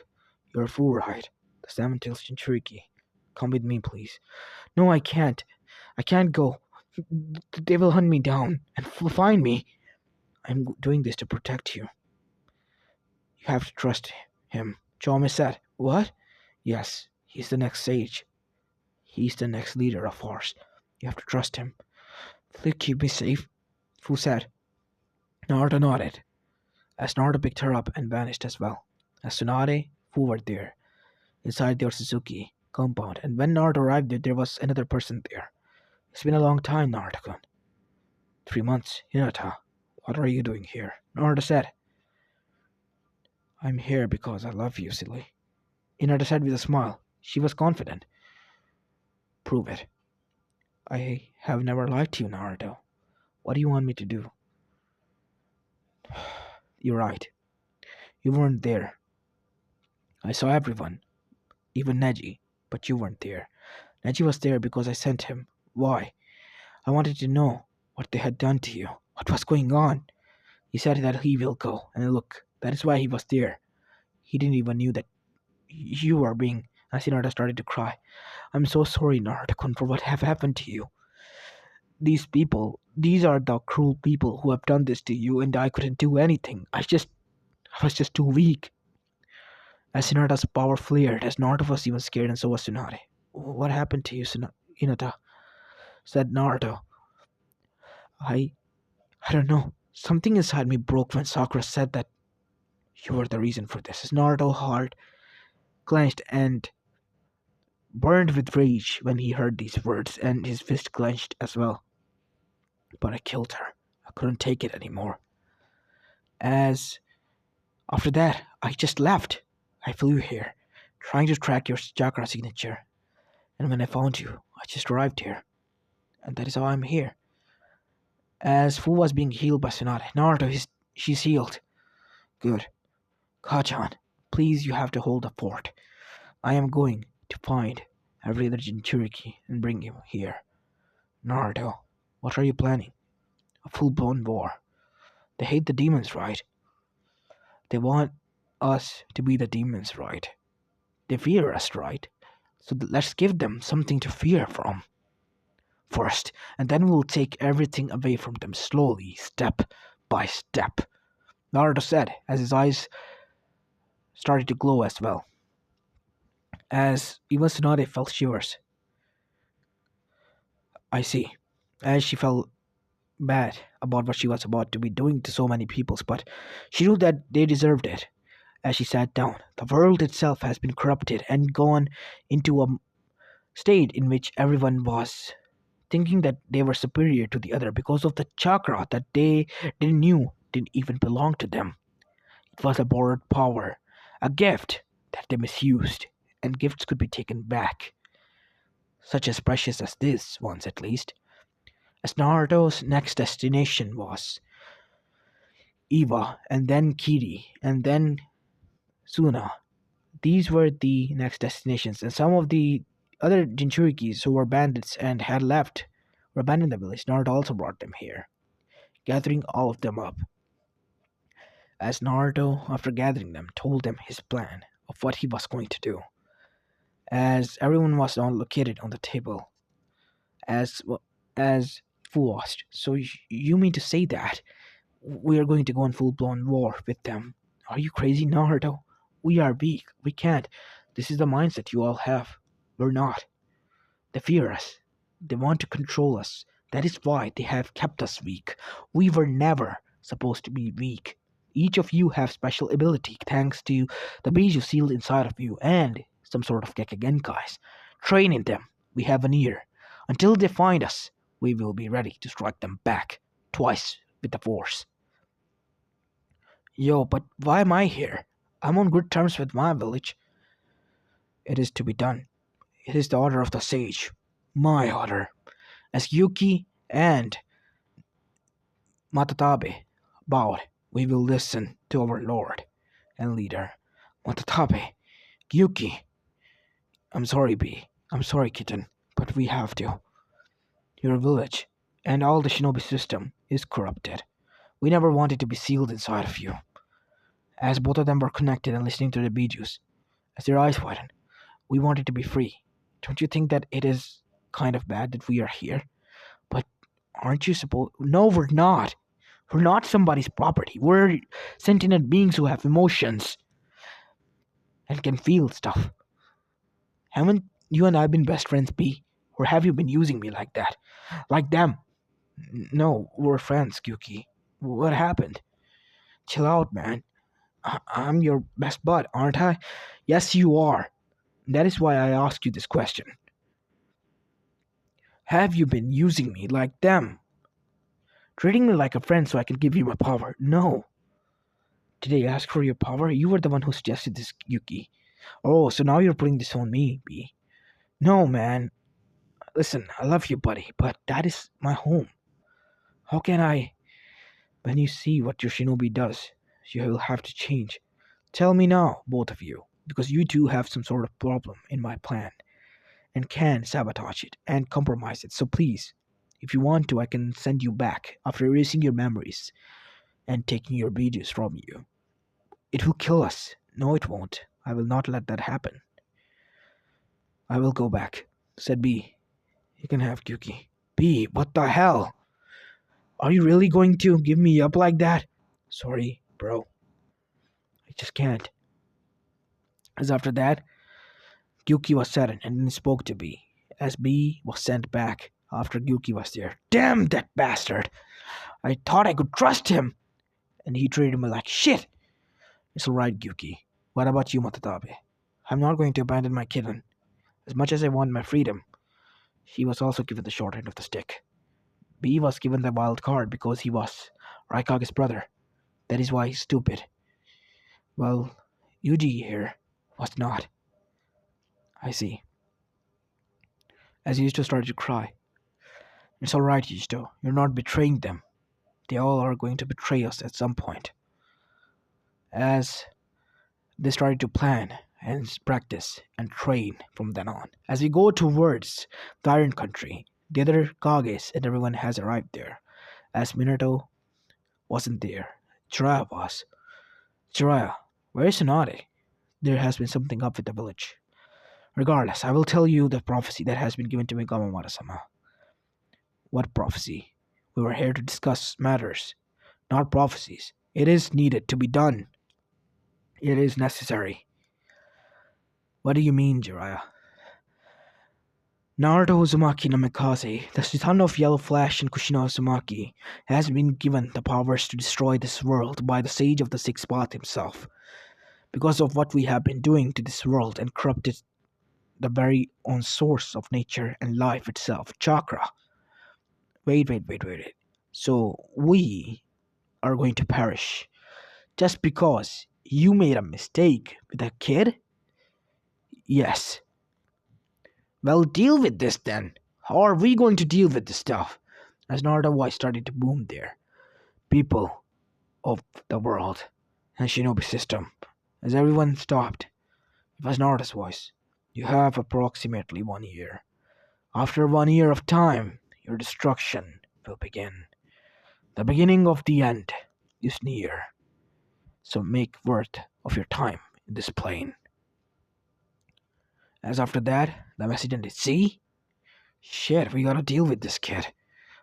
You're a fool, right? The seven-tailed Jinchuriki. Come with me, please. No, I can't. I can't go. They will hunt me down and find me. I'm doing this to protect you. You have to trust him. Chome said. What? Yes, he's the next sage. He's the next leader of ours. You have to trust him. Please keep me safe, Fu said. Naruto nodded, as Naruto picked her up and vanished as well. As Tsunade, Fu were there, inside their Suzuki compound, and when Naruto arrived there was another person there. It's been a long time, Naruto-kun. 3 months, Hinata. What are you doing here? Naruto said. I'm here because I love you, silly. Inada said with a smile. She was confident. Prove it. I have never lied to you, Naruto. What do you want me to do? You're right. You weren't there. I saw everyone, even Neji, but you weren't there. Neji was there because I sent him. Why? I wanted to know what they had done to you. What was going on? He said that he will go, and look, that is why he was there. He didn't even knew that you were being. Asinada started to cry. I'm so sorry, Naruto-kun, for what have happened to you. These are the cruel people who have done this to you, and I couldn't do anything. I was just too weak. As Hinata's power flared, as Naruto was even scared, and so was Tsunade. What happened to you, Hinata? Said Naruto. I I don't know. Something inside me broke when Sakura said that you were the reason for this. His Naruto's heart clenched and burned with rage when he heard these words, and his fist clenched as well. But I killed her. I couldn't take it anymore. As after that, I just left. I flew here, trying to track your chakra signature. And when I found you, I just arrived here. And that is how I'm here. As Fu was being healed by Tsunade, Naruto, she's healed. Good. Kajan, please, you have to hold the fort. I am going to find every other Jinchuriki and bring him here. Naruto, what are you planning? A full-blown war. They hate the demons, right? They want us to be the demons, right? They fear us, right? So let's give them something to fear from first, and then we'll take everything away from them slowly, step by step. Naruto said, as his eyes started to glow as well. As even Tsunade felt shivers. I see. As she felt bad about what she was about to be doing to so many peoples, but she knew that they deserved it. As she sat down, the world itself has been corrupted and gone into a state in which everyone was thinking that they were superior to the other because of the chakra that they didn't knew didn't even belong to them. It was a borrowed power, a gift that they misused, and gifts could be taken back, such as precious as this ones at least. As Naruto's next destination was Eva, and then Kiri, and then Suna. These were the next destinations, and some of the other Jinchurikis who were bandits and had left or abandoned the village. Naruto also brought them here, gathering all of them up. As Naruto, after gathering them, told them his plan of what he was going to do. As everyone was now located on the table, as as Fu asked, so you mean to say that we are going to go on full-blown war with them? Are you crazy, Naruto? We are weak. We can't. This is the mindset you all have. We're not. They fear us. They want to control us. That is why they have kept us weak. We were never supposed to be weak. Each of you have special ability thanks to the Biju sealed inside of you and some sort of Gekkeigenkais. Training them. We have an ear. Until they find us, we will be ready to strike them back, twice with the force. Yo, but why am I here? I'm on good terms with my village. It is to be done. It is the order of the sage. My order. As Yuki and Matatabe bowed, we will listen to our lord and leader. Matatabe, Yuki. I'm sorry, B. I'm sorry, kitten, but we have to. Your village and all the shinobi system is corrupted. We never wanted to be sealed inside of you. As both of them were connected and listening to the Bijus, as their eyes widened, we wanted to be free. Don't you think that it is kind of bad that we are here? But aren't you supposed... No, we're not. We're not somebody's property. We're sentient beings who have emotions and can feel stuff. Haven't you and I been best friends, B? Or have you been using me like that? Like them? No, we're friends, Yuki. What happened? Chill out, man. I'm your best bud, aren't I? Yes, you are. That is why I asked you this question. Have you been using me like them? Treating me like a friend so I can give you my power? No. Did I ask for your power? You were the one who suggested this, Yuki. Oh, so now you're putting this on me, B. No, man. Listen, I love you, buddy, but that is my home. How can I? When you see what your shinobi does, you will have to change. Tell me now, both of you, because you two have some sort of problem in my plan and can sabotage it and compromise it. So please, if you want to, I can send you back after erasing your memories and taking your videos from you. It will kill us. No, it won't. I will not let that happen. I will go back, said B. You can have Yuki. B, what the hell? Are you really going to give me up like that? Sorry, bro. I just can't. As after that, Yuki was saddened and then spoke to B, as B was sent back after Yuki was there. Damn that bastard! I thought I could trust him, and he treated me like shit. It's alright, Yuki. What about you, Matatabe? I'm not going to abandon my kitten. As much as I want my freedom, he was also given the short end of the stick. B was given the wild card because he was Raikage's brother. That is why he's stupid. Well, Yuji here was not. I see. As Yusto started to cry. It's alright, Yusto. You're not betraying them. They all are going to betray us at some point. As they started to plan and practice and train from then on. As we go towards the Iron Country, the other Kages and everyone has arrived there. As Minato wasn't there, Jiraiya was. Jiraiya, where is Tsunade? There has been something up with the village. Regardless, I will tell you the prophecy that has been given to me, Gamamata-sama. What prophecy? We were here to discuss matters, not prophecies. It is needed to be done. It is necessary. What do you mean, Jiraiya? Naruto Uzumaki no Mikaze, the son of Yellow Flash and Kushina Uzumaki, has been given the powers to destroy this world by the Sage of the Sixth Path himself. Because of what we have been doing to this world and corrupted the very own source of nature and life itself, chakra. Wait. So we are going to perish just because you made a mistake with a kid? Yes. Well, deal with this then. How are we going to deal with this stuff? As Naruto's voice started to boom there. People of the world and Shinobi system. As everyone stopped, it was Naruto's voice. You have approximately 1 year. After 1 year of time, your destruction will begin. The beginning of the end is near. So make worth of your time in this plane. As after that, the message ended. See? Shit, we gotta deal with this kid.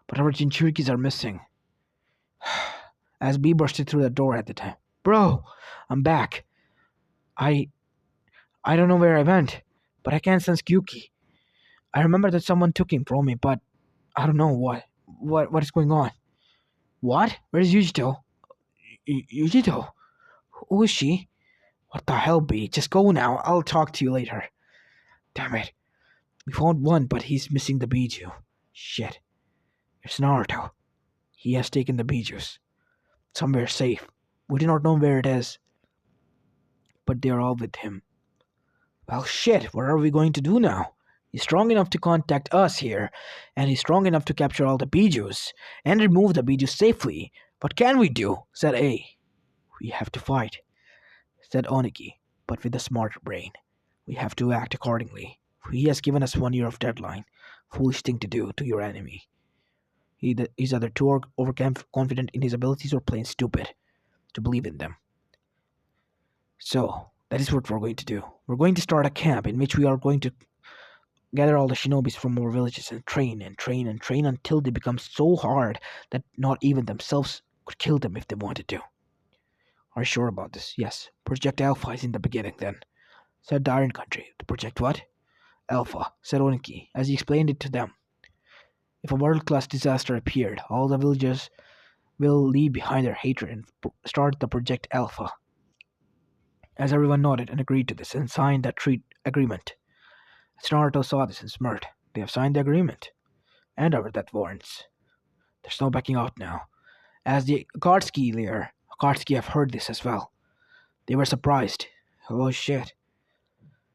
But our Jinchurikis are missing. As B bursted through the door at the time. Bro, I'm back. I don't know where I went, but I can't sense Yuki. I remember that someone took him from me, but I don't know what is going on. What? Where's Yujito? Yujito? Who is she? What the hell, B? Just go now. I'll talk to you later. Damn it. We found one, but he's missing the Biju. Shit. It's Naruto. He has taken the Bijus. Somewhere safe. We do not know where it is. But they are all with him. Well, shit. What are we going to do now? He's strong enough to contact us here, and he's strong enough to capture all the Bijus and remove the Bijus safely. What can we do? Said A. We have to fight, said Oniki, but with a smarter brain. We have to act accordingly. He has given us 1 year of deadline. Foolish thing to do to your enemy. He's either too overconfident in his abilities or plain stupid to believe in them. So, that is what we're going to do. We're going to start a camp in which we are going to gather all the shinobis from our villages and train until they become so hard that not even themselves could kill them if they wanted to. Are you sure about this? Yes. Project Alpha is in the beginning then, said the Iron Country. The project what? Alpha, said Oniki, as he explained it to them. If a world-class disaster appeared, all the villagers will leave behind their hatred and start the Project Alpha. As everyone nodded and agreed to this and signed that agreement. As Naruto saw this and smirked. They have signed the agreement. And over that warrants. There's no backing out now. As the Akatsuki Katsuki have heard this as well. They were surprised. Oh shit.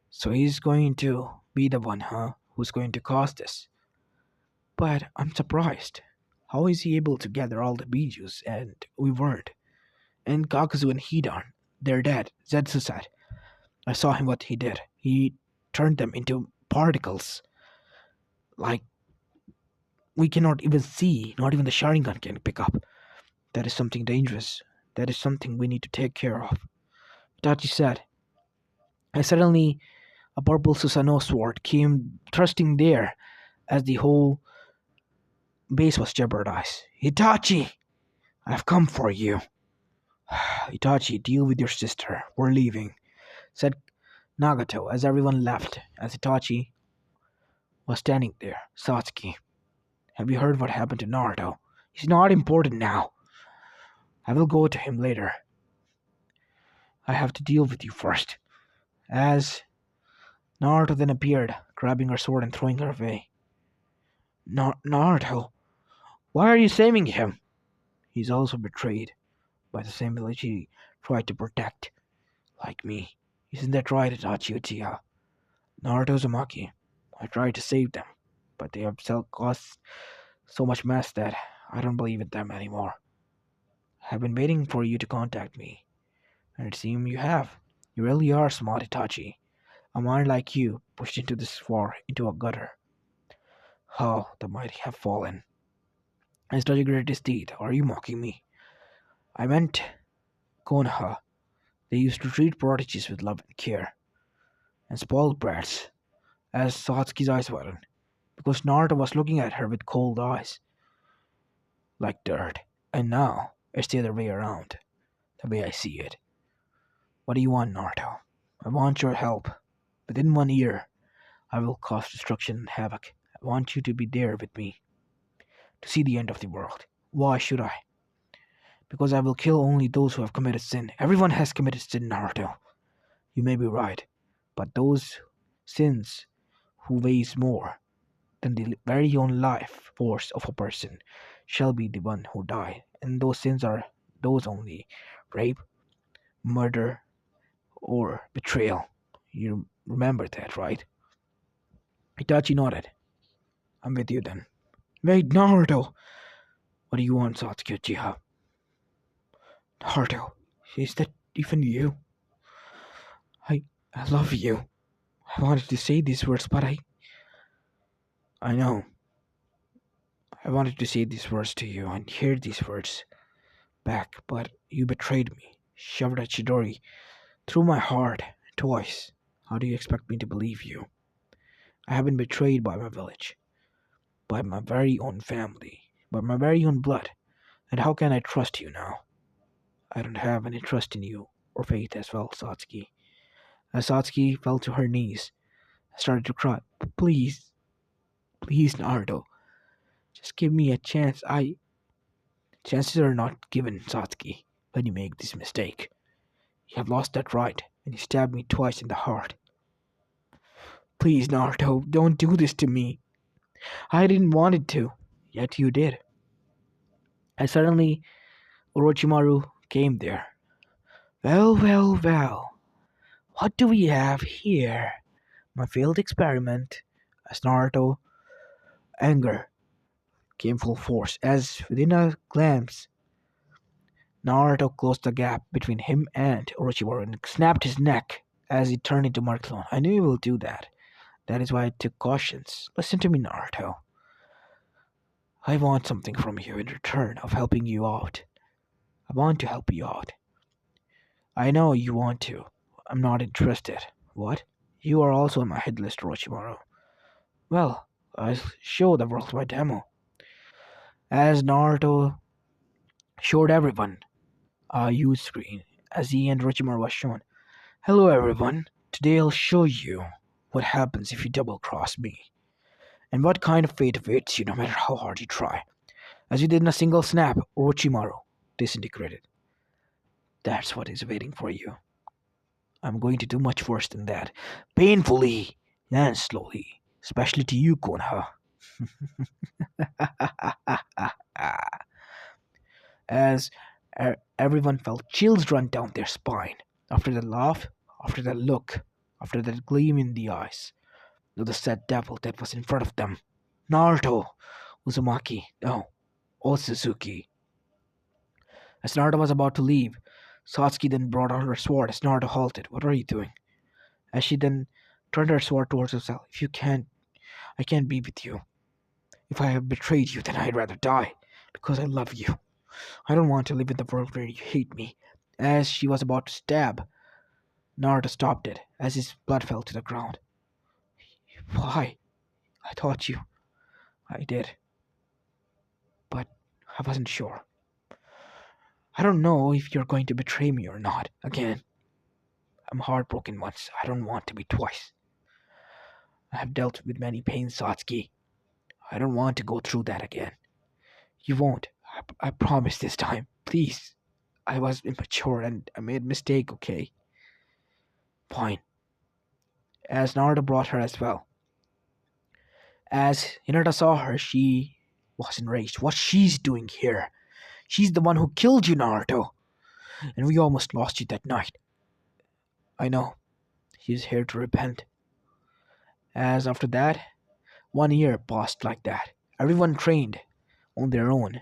So he's going to be the one, huh? Who's going to cause this? But I'm surprised. How is he able to gather all the Bijus and we weren't? And Kakazu and Hidan, they're dead, Zetsu said. I saw him what he did. He turned them into particles. Like we cannot even see, not even the Sharingan can pick up. That is something dangerous. That is something we need to take care of. Itachi said. And suddenly a purple Susanoo sword came thrusting there as the whole base was jeopardized. Itachi! I've come for you. Itachi, deal with your sister. We're leaving, said Nagato as everyone left, as Itachi was standing there. Satsuki, have you heard what happened to Naruto? He's not important now. I will go to him later. I have to deal with you first. As Naruto then appeared, grabbing her sword and throwing her away. Naruto, why are you saving him? He's also betrayed by the same village he tried to protect, like me. Isn't that right, Itachi Uchiha? Naruto Uzumaki. I tried to save them, but they have caused so much mess that I don't believe in them anymore. I've been waiting for you to contact me, and it seems you have. You really are smart, Itachi. A mind like you pushed into this war into a gutter. How the mighty have fallen. As Itachi gritted his teeth, are you mocking me? I meant Konoha. They used to treat prodigies with love and care, and spoiled brats, as Satsuki's eyes widened, because Naruto was looking at her with cold eyes, like dirt. And now, it's the other way around, the way I see it. What do you want, Naruto? I want your help. Within 1 year, I will cause destruction and havoc. I want you to be there with me, to see the end of the world. Why should I? Because I will kill only those who have committed sin. Everyone has committed sin, Naruto. You may be right, but those sins who weighs more than the very own life force of a person shall be the one who die. And those sins are those only: rape, murder, or betrayal. You remember that, right? Itachi nodded. I'm with you then. Wait, Naruto! What do you want, Satsuki Uchiha? Naruto, is that even you? I love you. I wanted to say these words, but I know. I wanted to say these words to you and hear these words back, but you betrayed me, shoved a Chidori through my heart twice. How do you expect me to believe you? I have been betrayed by my village, by my very own family, by my very own blood, and how can I trust you now? I don't have any trust in you or faith as well, Satsuki. As Satsuki fell to her knees and started to cry, please, please, Naruto, just give me a chance. Chances are not given, Satsuki, when you make this mistake. You have lost that right, and you stabbed me twice in the heart. Please, Naruto, don't do this to me. I didn't want it to, yet you did. And suddenly, Orochimaru came there. Well, well, well. What do we have here? My failed experiment. As Naruto, anger came full force, as within a glance, Naruto closed the gap between him and Orochimaru and snapped his neck as he turned into Markilon. I knew he will do that. That is why I took cautions. Listen to me, Naruto. I want something from you in return of helping you out. I want to help you out. I know you want to. I'm not interested. What? You are also on my hit list, Orochimaru. Well, I'll show the world my demo. As Naruto showed everyone a huge screen, as he and Orochimaru was shown. Hello everyone. Today I'll show you what happens if you double cross me, and what kind of fate awaits you no matter how hard you try. As you did in a single snap, Orochimaru disintegrated. That's what is waiting for you. I'm going to do much worse than that. Painfully and slowly. Especially to you, Konoha. As Everyone felt chills run down their spine. After the laugh, after the look, after that gleam in the eyes of the sad devil that was in front of them. Naruto! Uzumaki, no, Otsutsuki. As Naruto was about to leave, Satsuki then brought out her sword as Naruto halted. What are you doing? As she then turned her sword towards herself. If you can't, I can't be with you. If I have betrayed you, then I'd rather die. Because I love you. I don't want to live in the world where you hate me. As she was about to stab, Naruto stopped it as his blood fell to the ground. Why? I thought you. I did. But I wasn't sure. I don't know if you're going to betray me or not. Again. I'm heartbroken once. I don't want to be twice. I have dealt with many pains, Satsuki. I don't want to go through that again. You won't. I promise this time. Please. I was immature and I made a mistake, okay? Fine. As Naruto brought her as well. As Hinata saw her, she was enraged. What she's doing here? She's the one who killed you, Naruto. And we almost lost you that night. I know. She's here to repent. As after that, 1 year passed like that. Everyone trained on their own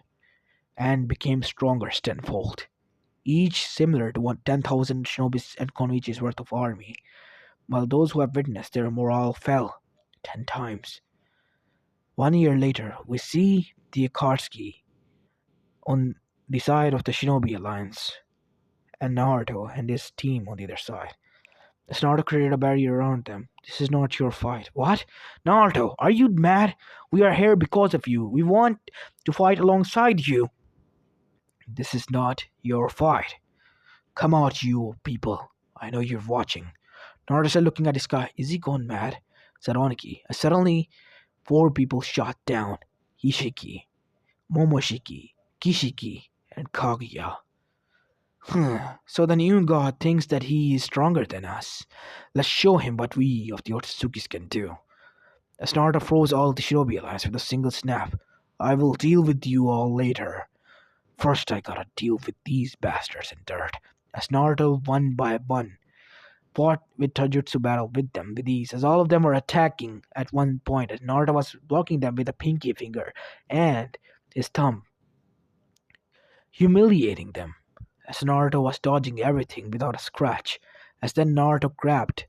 and became stronger tenfold. Each similar to 10,000 shinobis and konnichis worth of army, while those who have witnessed their morale fell 10 times. 1 year later, we see the Akatsuki on the side of the Shinobi Alliance, and Naruto and his team on the other side. As Naruto created a barrier around them. This is not your fight. What? Naruto, are you mad? We are here because of you. We want to fight alongside you. This is not your fight. Come out, you people. I know you're watching. Naruto said, looking at the sky. Is he gone mad? Said Oniki. As suddenly, 4 people shot down. Ishiki, Momoshiki, Kishiki, and Kaguya. So the new god thinks that he is stronger than us. Let's show him what we of the Otsutsuki's can do. As Naruto froze all the Shinobi Alliance with a single snap. I will deal with you all later. First I gotta deal with these bastards in dirt. As Naruto one by one fought with Taijutsu battle with them with ease, as all of them were attacking at one point, as Naruto was blocking them with a pinky finger and his thumb, humiliating them. As Naruto was dodging everything without a scratch, as then Naruto grabbed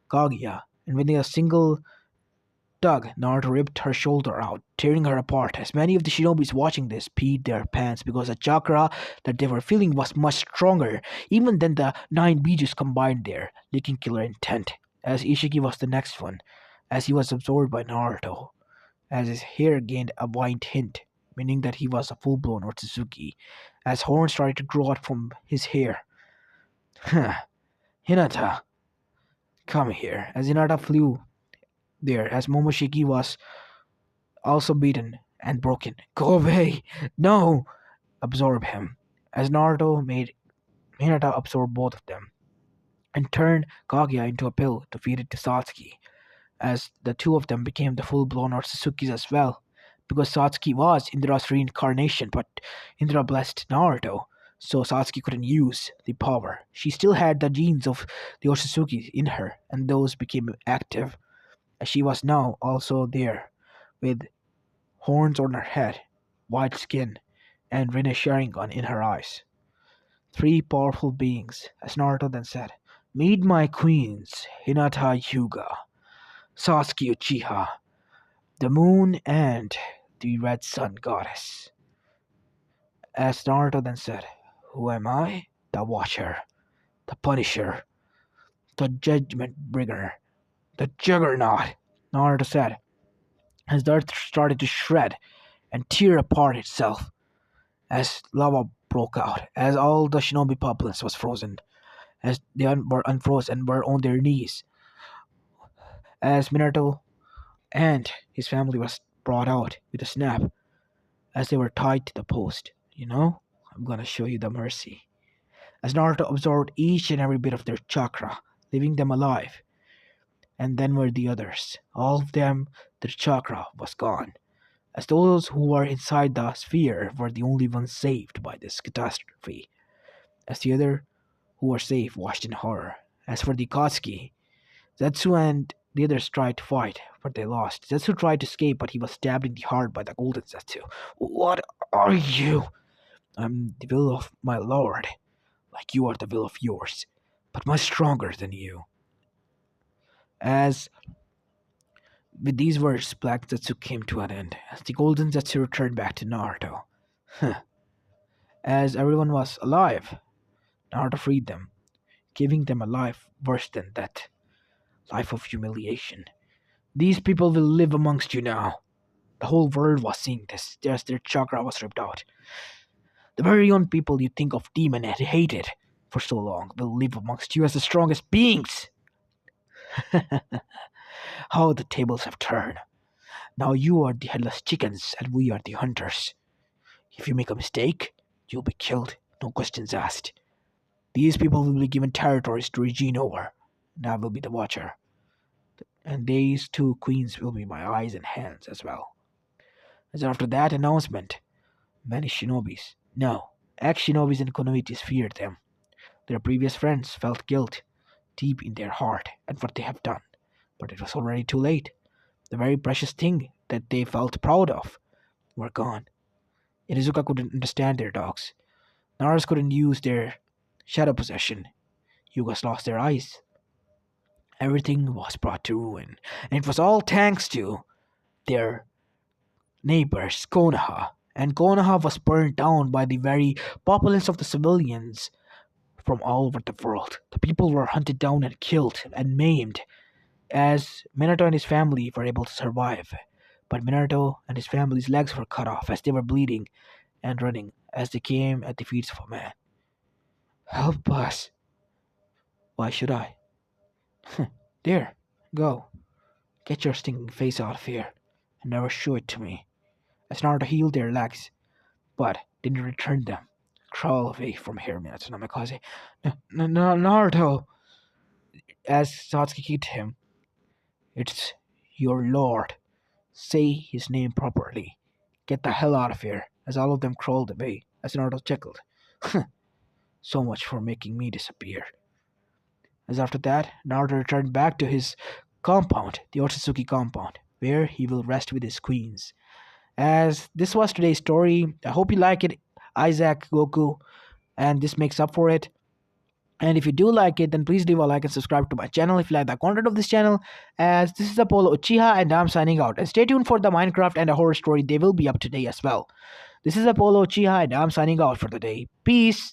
Kaguya, and with a single tug, Naruto ripped her shoulder out, tearing her apart. As many of the shinobis watching this peed their pants because the chakra that they were feeling was much stronger, even than the 9 Bijus combined there, leaking killer intent. As Ishiki was the next one, as he was absorbed by Naruto, as his hair gained a white tint, meaning that he was a full-blown Otsutsuki, as horns started to grow out from his hair. Hinata, come here. As Hinata flew there, as Momoshiki was also beaten and broken. Go away! No! Absorb him. As Naruto made Hinata absorb both of them, and turned Kaguya into a pill to feed it to Satsuki, as the two of them became the full-blown Otsutsukis as well, because Satsuki was Indra's reincarnation, but Indra blessed Naruto, so Satsuki couldn't use the power. She still had the genes of the Otsutsuki in her, and those became active, as she was now also there, with horns on her head, white skin, and Rinne Sharingan in her eyes. 3 powerful beings, as Naruto then said. Meet my queens, Hinata Hyuga, Sasuke Uchiha, the moon, and the red sun goddess. As Naruto then said, who am I? The Watcher, the Punisher, the Judgment Bringer, the Juggernaut, Naruto said, as the earth started to shred and tear apart itself, as lava broke out, as all the shinobi populace was frozen, as they were unfroze and were on their knees, as Minato and his family was brought out with a snap, as they were tied to the post. I'm gonna show you the mercy. As Naruto absorbed each and every bit of their chakra, leaving them alive. And then were the others. All of them, their chakra was gone. As those who were inside the sphere were the only ones saved by this catastrophe. as the other, who were safe, watched in horror. As for the Akatsuki, Zetsu and the others tried to fight, but they lost. Zetsu tried to escape, but he was stabbed in the heart by the golden Zetsu. What are you? I'm the will of my lord, like you are the will of yours, but much stronger than you. As with these words, Black Zetsu came to an end, as the golden Zetsu returned back to Naruto. Huh. As everyone was alive, Naruto freed them, giving them a life worse than death, life of humiliation. These people will live amongst you now. The whole world was seeing this, as their chakra was ripped out. The very own people you think of demon and hated for so long will live amongst you as the strongest beings. How the tables have turned. Now you are the headless chickens and we are the hunters. If you make a mistake, you'll be killed, no questions asked. These people will be given territories to regime over, and I will be the watcher. And these two queens will be my eyes and hands as well. As after that announcement, many shinobis, no, ex-shinobis and konoichis feared them. Their previous friends felt guilt deep in their heart at what they have done, but it was already too late. The very precious thing that they felt proud of were gone. Inizuka couldn't understand their dogs. Naras couldn't use their shadow possession. Yugas lost their eyes. Everything was brought to ruin, and it was all thanks to their neighbors, Konoha. And Konoha was burned down by the very populace of the civilians from all over the world. The people were hunted down and killed and maimed, as Minato and his family were able to survive. But Minato and his family's legs were cut off as they were bleeding and running as they came at the feet of a man. Help us. Why should I? There, go. Get your stinking face out of here and never show it to me. As Naruto healed their legs, but didn't return them. Crawl away from here, Minato Namikaze. Naruto! As Satsuki kicked him, it's your lord. Say his name properly. Get the hell out of here, as all of them crawled away, as Naruto chuckled. So much for making me disappear. As after that, Naruto returned back to his compound, the Otsutsuki compound, where he will rest with his queens. As this was today's story, I hope you like it, Isaac, Goku, and this makes up for it. And if you do like it, then please leave a like and subscribe to my channel if you like the content of this channel. As this is Apollo Uchiha and I'm signing out. And stay tuned for the Minecraft and a horror story. They will be up today as well. This is Apollo Uchiha and I'm signing out for the day. Peace.